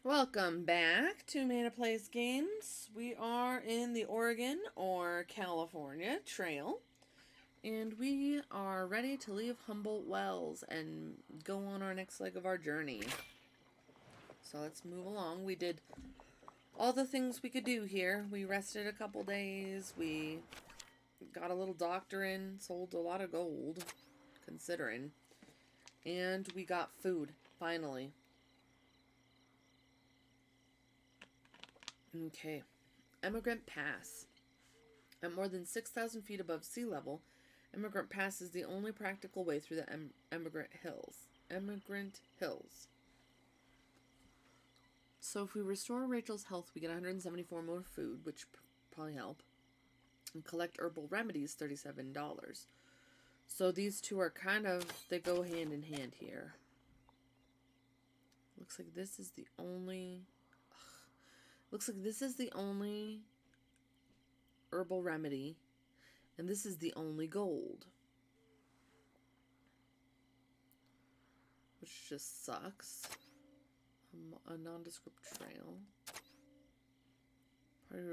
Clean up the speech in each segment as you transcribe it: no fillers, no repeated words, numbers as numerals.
Welcome back to Mana Plays Games. We are in the Oregon or California Trail, and we are ready to leave Humboldt Wells and go on our next leg of our journey. So let's move along. We did all the things we could do here. We rested a couple days, we got a little doctor in, sold a lot of gold, considering, and we got food, finally. Okay. Emigrant Pass. At more than 6,000 feet above sea level, Emigrant Pass is the only practical way through the Emigrant Hills. Emigrant Hills. So if we restore Rachel's health, we get 174 more food, which probably help. And collect herbal remedies, $37. So these two are they go hand in hand here. Looks like this is the only... Looks like this is the only herbal remedy, and this is the only gold. Which just sucks. A nondescript trail. Party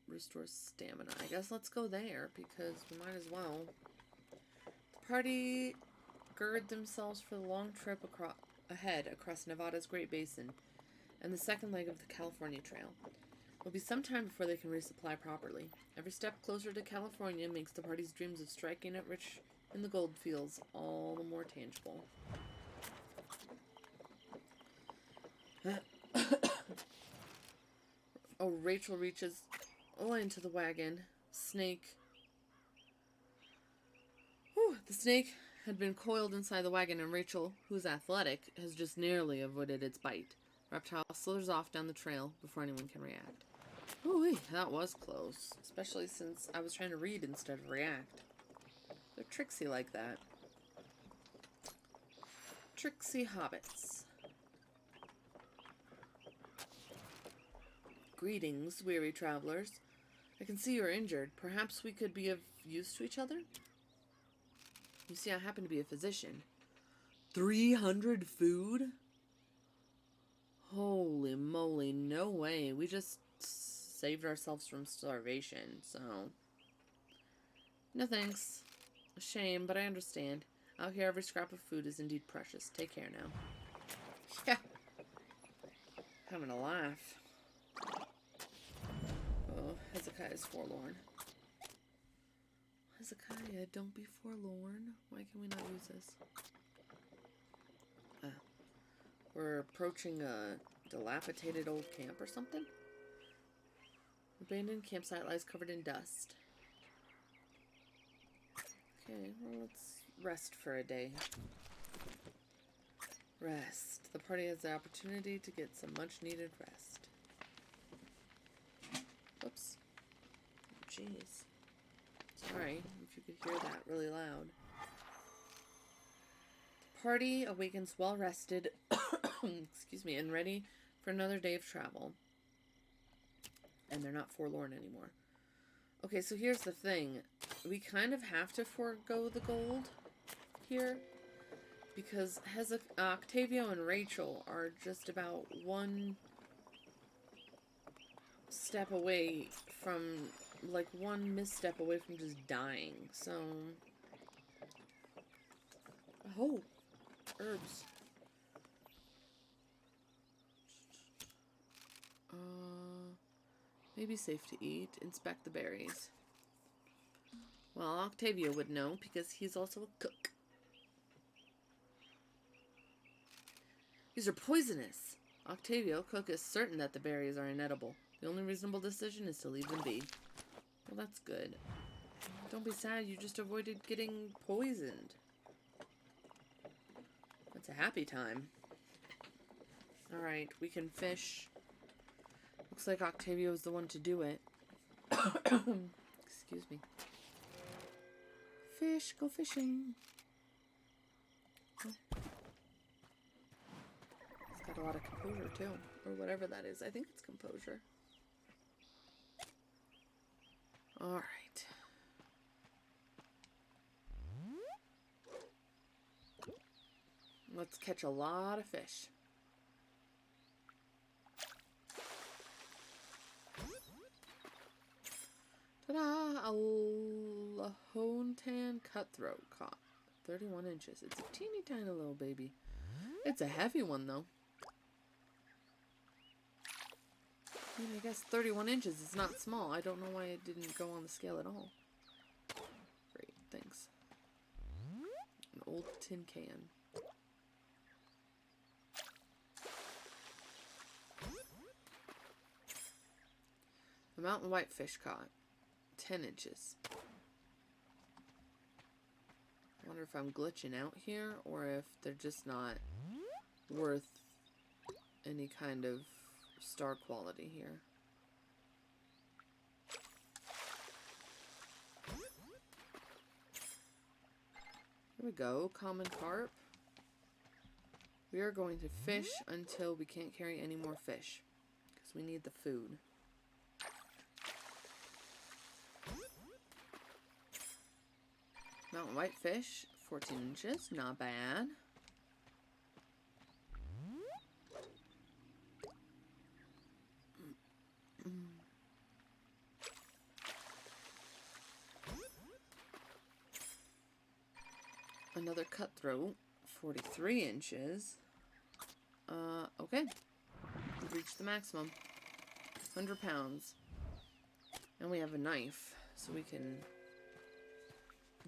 restores stamina. I guess let's go there, because we might as well. The party gird themselves for the long trip ahead across Nevada's Great Basin and the second leg of the California Trail. It will be some time before they can resupply properly. Every step closer to California makes the party's dreams of striking it rich in the gold fields all the more tangible. Oh, Rachel reaches into the wagon. Snake. Whew, the snake had been coiled inside the wagon, and Rachel, who's athletic, has just narrowly avoided its bite. Reptile slithers off down the trail before anyone can react. Ooh, that was close. Especially since I was trying to read instead of react. They're tricksy like that. Tricksy hobbits. Greetings, weary travelers. I can see you're injured. Perhaps we could be of use to each other? You see, I happen to be a physician. 300 food? Holy moly, no way. We just saved ourselves from starvation, so... No thanks. A shame, but I understand. Out here, every scrap of food is indeed precious. Take care now. Yeah. Having a laugh. Oh, Hezekiah is forlorn. Hezekiah, don't be forlorn. Why can we not use this? We're approaching a dilapidated old camp or something? Abandoned campsite lies covered in dust. Okay, well, let's rest for a day. Rest. The party has the opportunity to get some much-needed rest. Oops. Jeez. Sorry if you could hear that really loud. The party awakens well-rested, excuse me, and ready for another day of travel. And they're not forlorn anymore. Okay, so here's the thing. We kind of have to forego the gold here, because Octavio and Rachel are just about one step away from, like, one misstep away from just dying. So, oh, herbs. Maybe safe to eat. Inspect the berries. Well, Octavio would know, because he's also a cook. These are poisonous. Octavio, cook, is certain that the berries are inedible. The only reasonable decision is to leave them be. Well, that's good. Don't be sad, you just avoided getting poisoned. That's a happy time. Alright, we can fish. Looks like Octavio is the one to do it. Excuse me. Fish, go fishing. Oh. It's got a lot of composure, too. Or whatever that is. I think it's composure. Alright. Let's catch a lot of fish. Ta-da! A Lahontan cutthroat caught. 31 inches. It's a teeny tiny little baby. It's a heavy one, though. I mean, I guess 31 inches is not small. I don't know why it didn't go on the scale at all. Great, thanks. An old tin can. A mountain whitefish caught. 10 inches. I wonder if I'm glitching out here, or if they're just not worth any kind of star quality here. Here we go, common carp. We are going to fish until we can't carry any more fish, because we need the food. Mountain whitefish, 14 inches, not bad. Another cutthroat, 43 inches. Okay. We've reached the maximum. 100 pounds. And we have a knife, so we can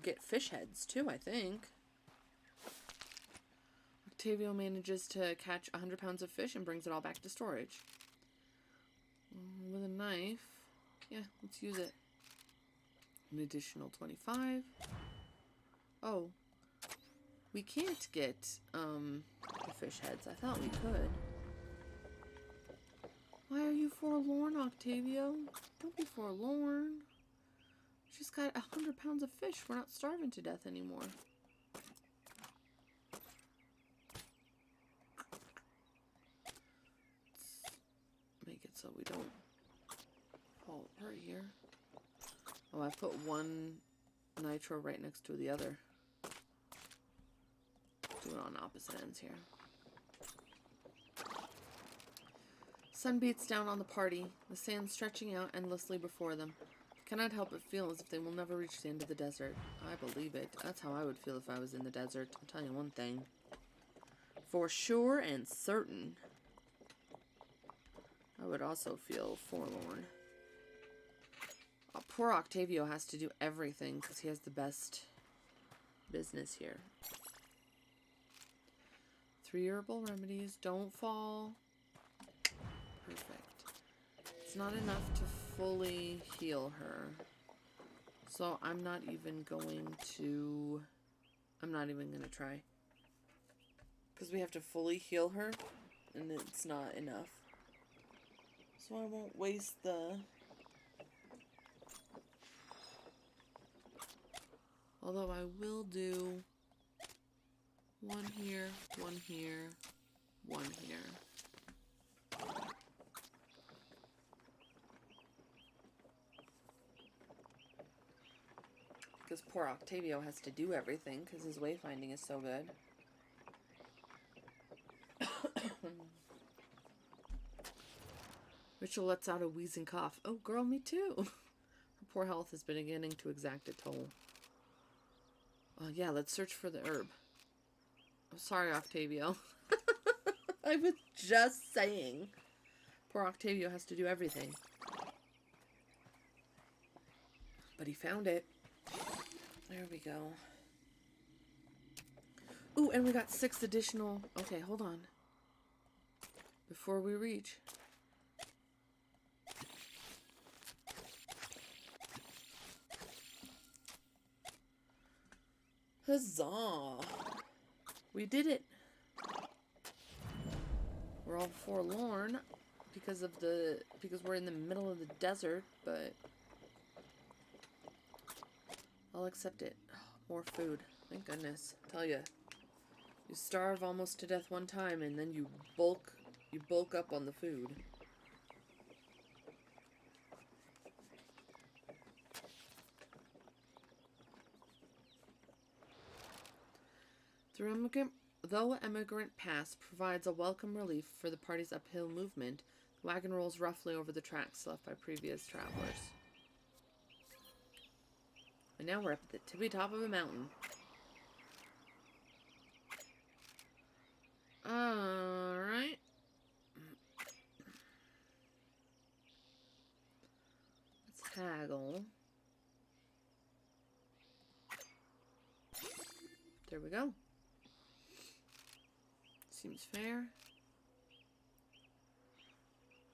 get fish heads too, I think. Octavio manages to catch 100 pounds of fish and brings it all back to storage. With a knife. Yeah, let's use it. An additional 25. Oh. We can't get, the fish heads. I thought we could. Why are you forlorn, Octavio? Don't be forlorn. She's got 100 pounds of fish. We're not starving to death anymore. Let's make it so we don't fall apart here. Oh, I put one nitro right next to the other. Do it on opposite ends here. Sun beats down on the party, the sand stretching out endlessly before them. I cannot help but feel as if they will never reach the end of the desert. I believe it. That's how I would feel if I was in the desert. I'll tell you one thing. For sure and certain. I would also feel forlorn. Oh, poor Octavio has to do everything because he has the best business here. 3 herbal remedies. Don't fall. Perfect. It's not enough to fully heal her. So I'm not even going to try. Because we have to fully heal her, and it's not enough. So I won't waste the... Although I will do one here, one here, one here. Because poor Octavio has to do everything because his wayfinding is so good. Rachel lets out a wheezing cough. Oh, girl, me too. Her poor health has been beginning to exact a toll. Yeah, let's search for the herb. I'm sorry, Octavio. I was just saying. Poor Octavio has to do everything. But he found it. There we go. Ooh, and we got 6 additional... Okay, hold on. Before we reach... Huzzah! We did it! We're all forlorn because we're in the middle of the desert, but I'll accept it. More food. Thank goodness. Tell ya. You starve almost to death one time and then you bulk up on the food. Though Emigrant Pass provides a welcome relief for the party's uphill movement, the wagon rolls roughly over the tracks left by previous travelers. And now we're up at the tippy top of a mountain. Alright. Let's haggle. There we go. Seems fair.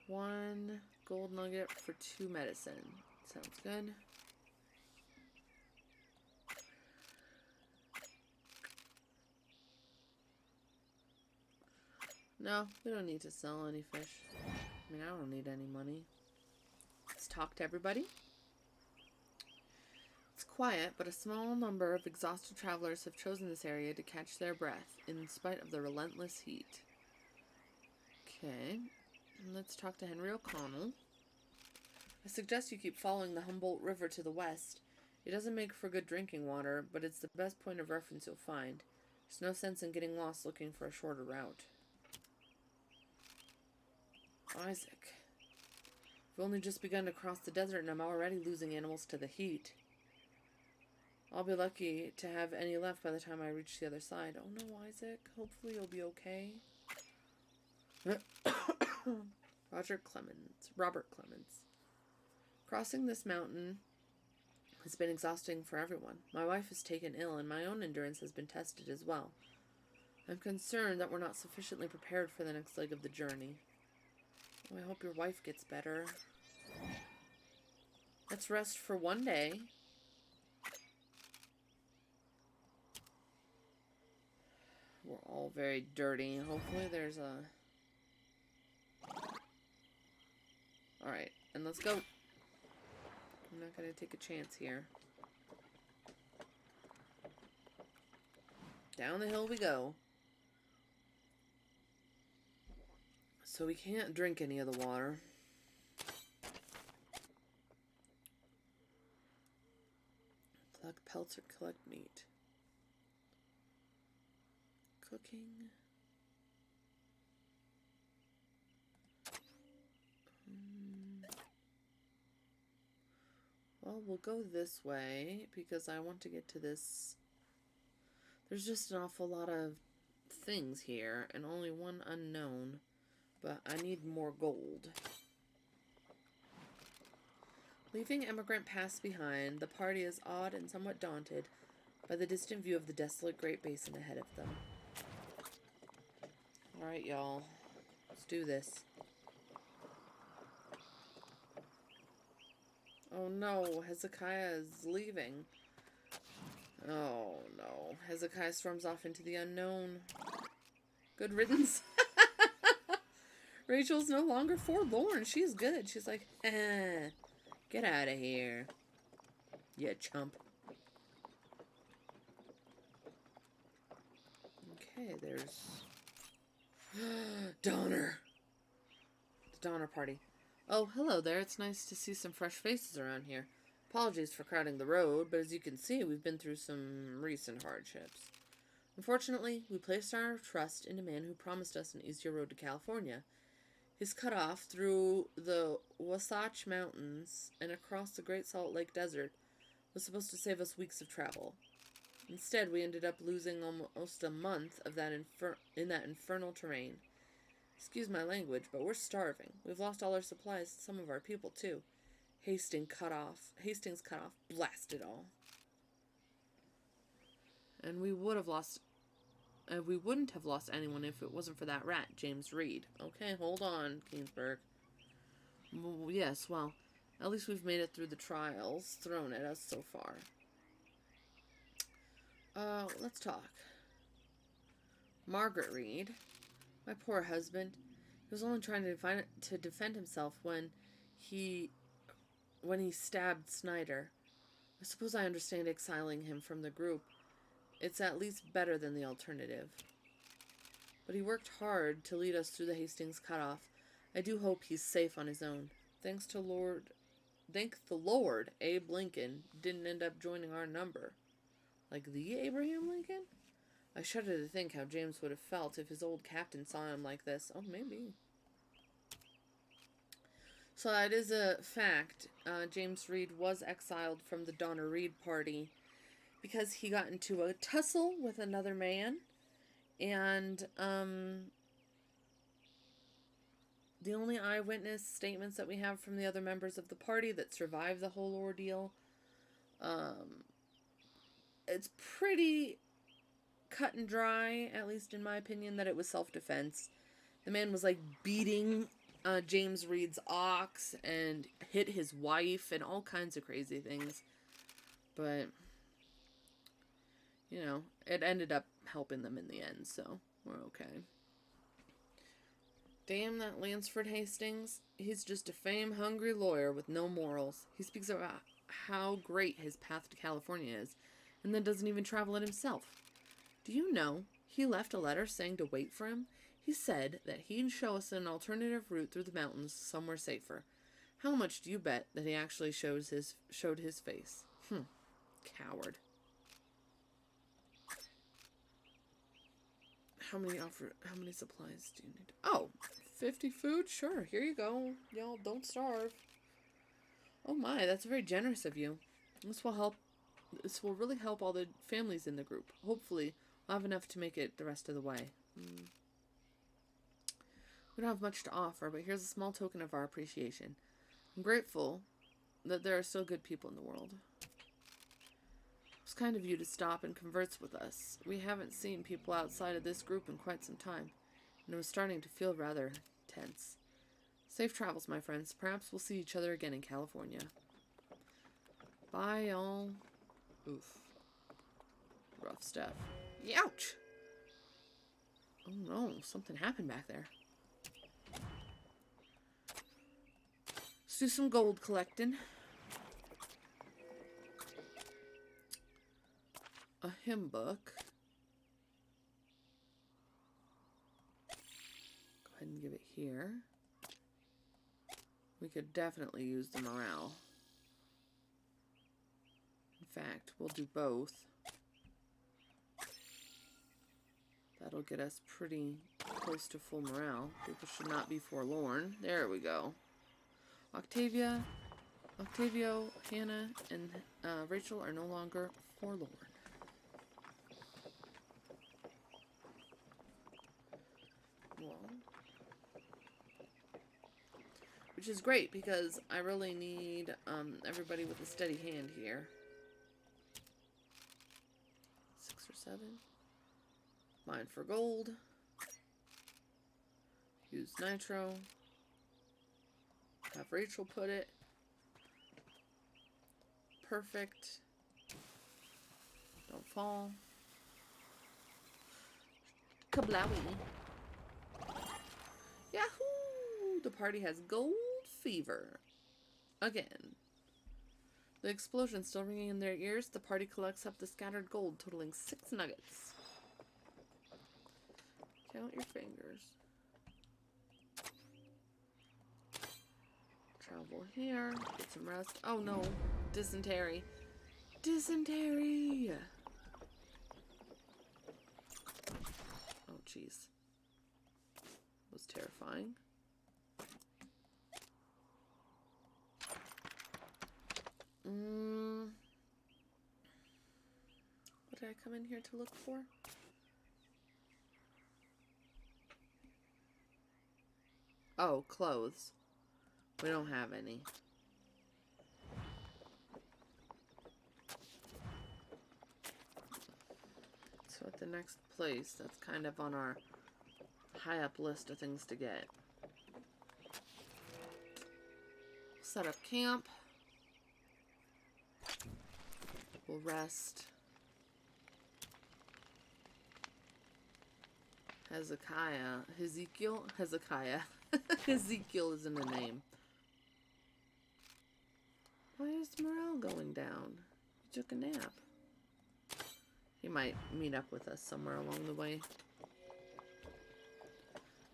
1 gold nugget for 2 medicine. Sounds good. No, we don't need to sell any fish. I mean, I don't need any money. Let's talk to everybody. It's quiet, but a small number of exhausted travelers have chosen this area to catch their breath, in spite of the relentless heat. Okay, let's talk to Henry O'Connell. I suggest you keep following the Humboldt River to the west. It doesn't make for good drinking water, but it's the best point of reference you'll find. There's no sense in getting lost looking for a shorter route. Isaac. We've only just begun to cross the desert and I'm already losing animals to the heat. I'll be lucky to have any left by the time I reach the other side. Oh no, Isaac. Hopefully you'll be okay. Robert Clemens. Crossing this mountain has been exhausting for everyone. My wife is taken ill and my own endurance has been tested as well. I'm concerned that we're not sufficiently prepared for the next leg of the journey. Oh, I hope your wife gets better. Let's rest for 1 day. We're all very dirty. Hopefully there's a... Alright, and let's go. I'm not going to take a chance here. Down the hill we go. So we can't drink any of the water. Collect pelts or collect meat. Cooking. Well, we'll go this way because I want to get to this. There's just an awful lot of things here and only one unknown. But I need more gold. Leaving Emigrant Pass behind, the party is awed and somewhat daunted by the distant view of the desolate Great Basin ahead of them. Alright, y'all. Let's do this. Oh no, Hezekiah is leaving. Oh no. Hezekiah storms off into the unknown. Good riddance. Rachel's no longer forlorn. She's good. She's like, get out of here, you chump. Okay, there's Donner. The Donner party. Oh, hello there. It's nice to see some fresh faces around here. Apologies for crowding the road, but as you can see, we've been through some recent hardships. Unfortunately, we placed our trust in a man who promised us an easier road to California. His cutoff through the Wasatch Mountains and across the Great Salt Lake Desert was supposed to save us weeks of travel. Instead, we ended up losing almost a month of that in that infernal terrain. Excuse my language, but we're starving. We've lost all our supplies, some of our people too. Hastings cut off. Blast it all. And we wouldn't have lost anyone if it wasn't for that rat, James Reed. Okay, hold on, Kingsburg. Well, yes, well, at least we've made it through the trials thrown at us so far. Let's talk. Margaret Reed. My poor husband. He was only trying to defend himself when he stabbed Snyder. I suppose I understand exiling him from the group. It's at least better than the alternative. But he worked hard to lead us through the Hastings cutoff. I do hope he's safe on his own. Thank the Lord, Abe Lincoln didn't end up joining our number. Like the Abraham Lincoln? I shudder to think how James would have felt if his old captain saw him like this. Oh, maybe. So that is a fact. James Reed was exiled from the Donna Reed party because he got into a tussle with another man. And the only eyewitness statements that we have from the other members of the party that survived the whole ordeal, it's pretty cut and dry, at least in my opinion, that it was self-defense. The man was like beating James Reed's ox and hit his wife and all kinds of crazy things. But, you know, it ended up helping them in the end, so we're okay. Damn that Lansford Hastings. He's just a fame-hungry lawyer with no morals. He speaks about how great his path to California is, and then doesn't even travel it himself. Do you know, he left a letter saying to wait for him? He said that he'd show us an alternative route through the mountains somewhere safer. How much do you bet that he actually showed his face? Coward. How many supplies do you need? Oh, 50 food? Sure, here you go. Y'all don't starve. Oh my, that's very generous of you. This will really help all the families in the group. Hopefully, we'll have enough to make it the rest of the way. We don't have much to offer, but here's a small token of our appreciation. I'm grateful that there are still good people in the world. It's kind of you to stop and converse with us. We haven't seen people outside of this group in quite some time, and it was starting to feel rather tense. Safe travels, my friends. Perhaps we'll see each other again in California. Bye, y'all. Oof. Rough stuff. Youch! Oh no, something happened back there. Let's do some gold collecting. A hymn book. Go ahead and give it here. We could definitely use the morale. In fact, we'll do both. That'll get us pretty close to full morale. People should not be forlorn. There we go. Octavio, Hannah, and Rachel are no longer forlorn. Well, which is great because I really need everybody with a steady hand here. 6 or 7. Mine for gold. Use nitro. Have Rachel put it. Perfect. Don't fall. Kablowie. Yahoo! The party has gold fever. Again. The explosion still ringing in their ears, the party collects up the scattered gold, totaling 6 nuggets. Count your fingers. Travel here. Get some rest. Oh no. Dysentery. Dysentery! Oh jeez. Was terrifying. What did I come in here to look for? Oh, clothes. We don't have any. So at the next place, that's kind of on our high up list of things to get. Set up camp. We'll rest. Hezekiah. Ezekiel isn't a name. Why is morale going down? He took a nap. He might meet up with us somewhere along the way.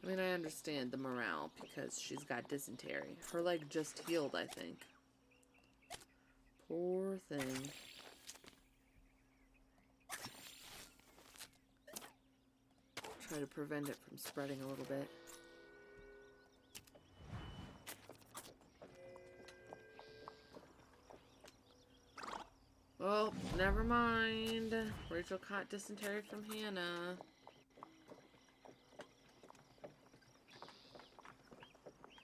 I mean, I understand the morale because she's got dysentery. Her leg just healed, I think. Poor thing. Try to prevent it from spreading a little bit. Oh, never mind. Rachel caught dysentery from Hannah.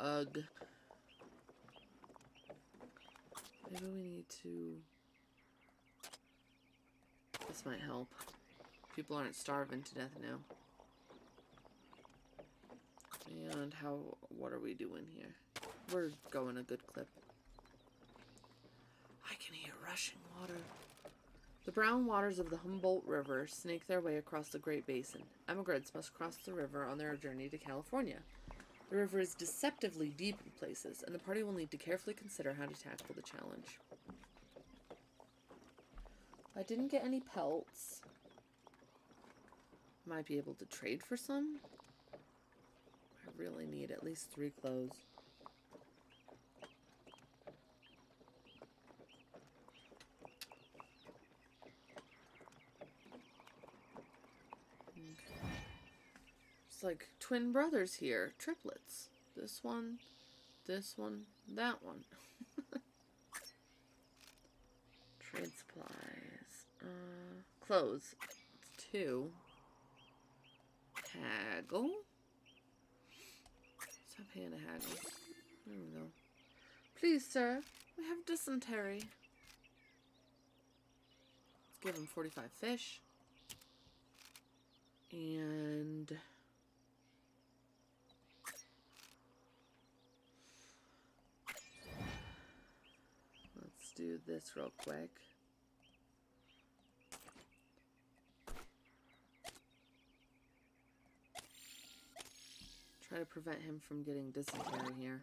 Ugh. Maybe we need to... This might help. People aren't starving to death now. And what are we doing here? We're going a good clip. I can hear rushing water. The brown waters of the Humboldt River snake their way across the Great Basin. Emigrants must cross the river on their journey to California. The river is deceptively deep in places, and the party will need to carefully consider how to tackle the challenge. I didn't get any pelts. Might be able to trade for some. I really need at least 3 clothes. Okay. It's like twin brothers here. Triplets. This one, that one. Trade supplies. Clothes. It's 2. Haggle. Stop paying a haggle. There we go. Please, sir, we have dysentery. Let's give him 45 fish. And... let's do this real quick. Try to prevent him from getting dysentery here.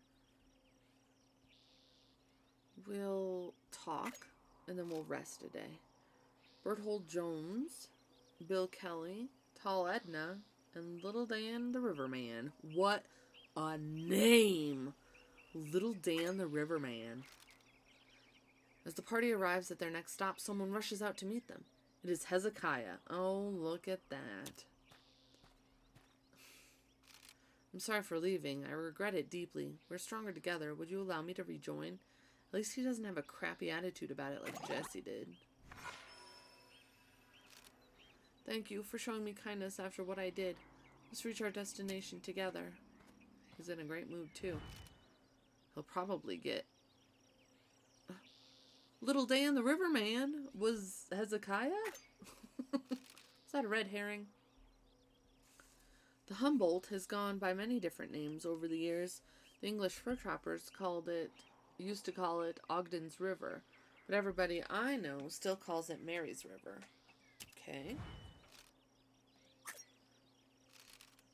We'll talk, and then we'll rest a day. Berthold Jones, Bill Kelly, Tall Edna, and Little Dan the Riverman. What a name! Little Dan the Riverman. As the party arrives at their next stop, someone rushes out to meet them. It is Hezekiah. Oh, look at that. I'm sorry for leaving. I regret it deeply. We're stronger together. Would you allow me to rejoin? At least he doesn't have a crappy attitude about it like Jesse did. Thank you for showing me kindness after what I did. Let's reach our destination together. He's in a great mood, too. He'll probably get... Little Dan the Riverman was Hezekiah? Is that a red herring? The Humboldt has gone by many different names over the years. The English fur trappers used to call it Ogden's River, but everybody I know still calls it Mary's River. Okay.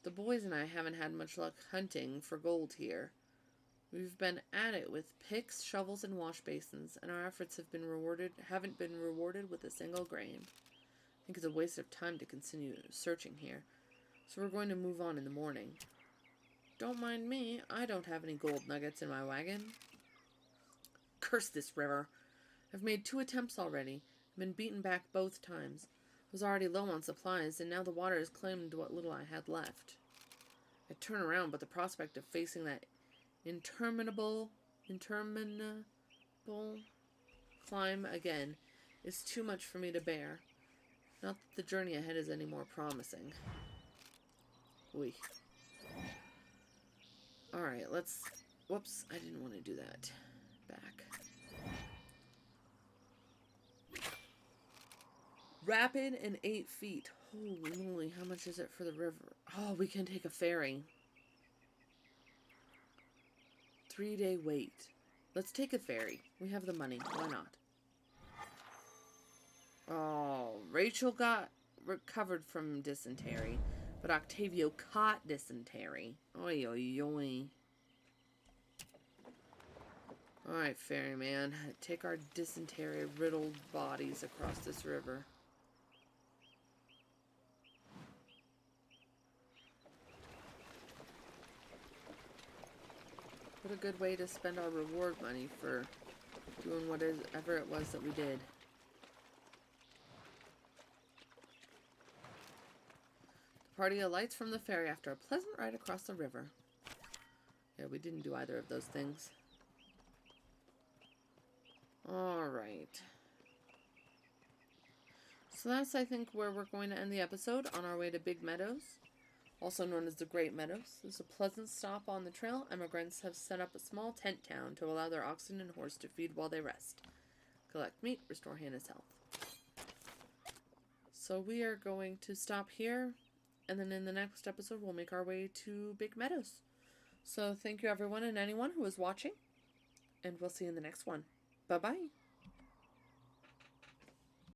The boys and I haven't had much luck hunting for gold here. We've been at it with picks, shovels, and wash basins, and our efforts haven't been rewarded with a single grain. I think it's a waste of time to continue searching here. So we're going to move on in the morning. Don't mind me, I don't have any gold nuggets in my wagon. Curse this river. I've made 2 attempts already. I've been beaten back both times. I was already low on supplies, and now the water has claimed what little I had left. I turn around, but the prospect of facing that interminable climb again is too much for me to bear. Not that the journey ahead is any more promising. Oy. Alright, let's... Whoops, I didn't want to do that. Back. Rapid and 8 feet. Holy moly, how much is it for the river? Oh, we can take a ferry. 3-day wait. Let's take a ferry. We have the money. Why not? Oh, Rachel got recovered from dysentery, but Octavio caught dysentery. Oy, oy, oy. Alright, ferryman. Take our dysentery-riddled bodies across this river. What a good way to spend our reward money for doing whatever it was that we did. The party alights from the ferry after a pleasant ride across the river. Yeah, we didn't do either of those things. Alright. So that's, I think, where we're going to end the episode, on our way to Big Meadows, also known as the Great Meadows. This is a pleasant stop on the trail. Emigrants have set up a small tent town to allow their oxen and horse to feed while they rest. Collect meat, restore Hannah's health. So we are going to stop here, and then in the next episode we'll make our way to Big Meadows. So thank you everyone and anyone who was watching, and we'll see you in the next one. Bye-bye.